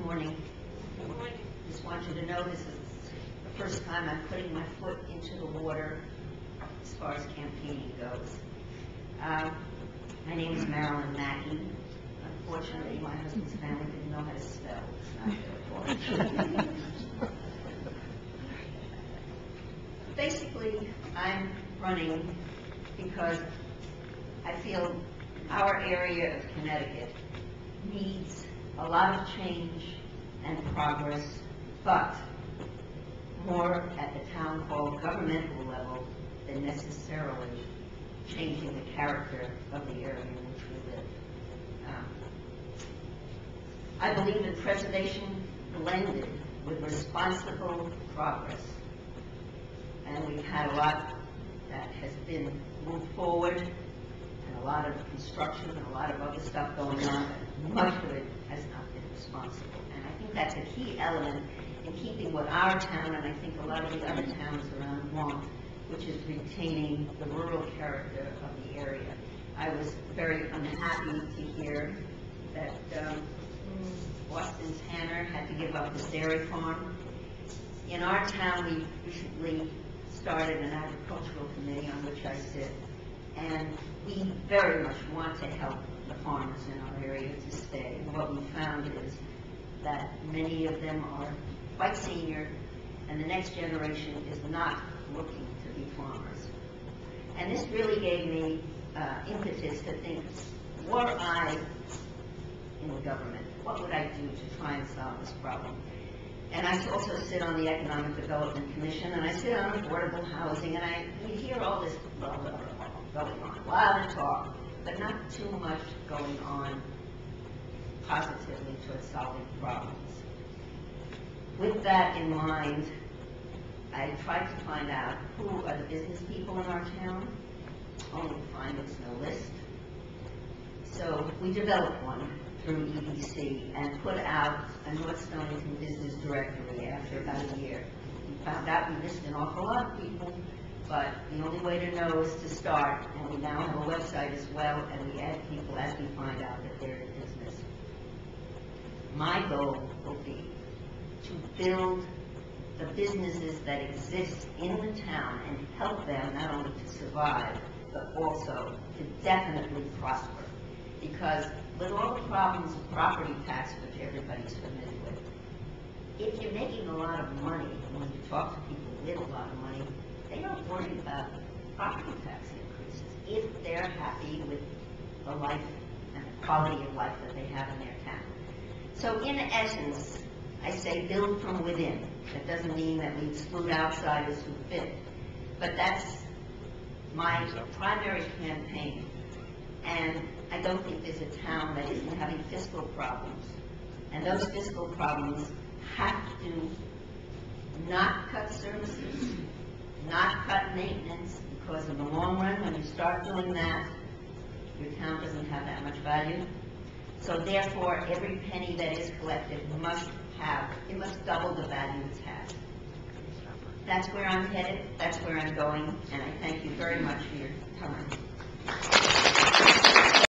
morning. Good morning. Just want you to know this is the first time I'm putting my foot into the water as far as campaigning goes. My name is Marilyn Mackay. Unfortunately, my husband's family didn't know how to spell. It's not their fault. Basically, I'm running because I feel our area of Connecticut needs a lot of change and progress, but more at the town hall governmental level than necessarily changing the character of the area in which we live. I believe in preservation blended with responsible progress. And we've had a lot that has been moved forward, and a lot of construction and a lot of other stuff going on, but much of it has not been responsible. And I think that's a key element in keeping what our town, and I think a lot of the other towns around want, which is retaining the rural character of the area. I was very unhappy to hear that Boston's Hanner had to give up his dairy farm. In our town, we recently started an agricultural committee on which I sit, and we very much want to help the farmers in our area to stay. And what we found is that many of them are quite senior, and the next generation is not looking to be farmers. And this really gave me impetus to think, were I in the government, what would I do to try and solve this problem? And I also sit on the Economic Development Commission, and I sit on affordable housing, and we hear all this blah, blah, blah, blah, going on, a lot of talk, but not too much going on positively towards solving problems. With that in mind, I tried to find out who are the business people in our town, only to find there's no list. So we developed one through EDC and put out a North Stonington business directory after about a year. We found out we missed an awful lot of people, but the only way to know is to start, and we now have a website as well, and we add people as we find out that they're in business. My goal will be to build the businesses that exist in the town and help them not only to survive, but also to definitely prosper. Because with all the problems of property tax, which everybody's familiar with, if you're making a lot of money, when you talk to people with a lot of money, they don't worry about property tax increases if they're happy with the life and the quality of life that they have in their town. So in essence, I say build from within. That doesn't mean that we exclude outsiders who fit, but that's my primary campaign. And I don't think there's a town that isn't having fiscal problems. And those fiscal problems have to not cut services, not cut maintenance, because in the long run, when you start doing that, your town doesn't have that much value. So therefore, every penny that is collected must double the value it's had. That's where I'm headed, that's where I'm going, and I thank you very much for your time.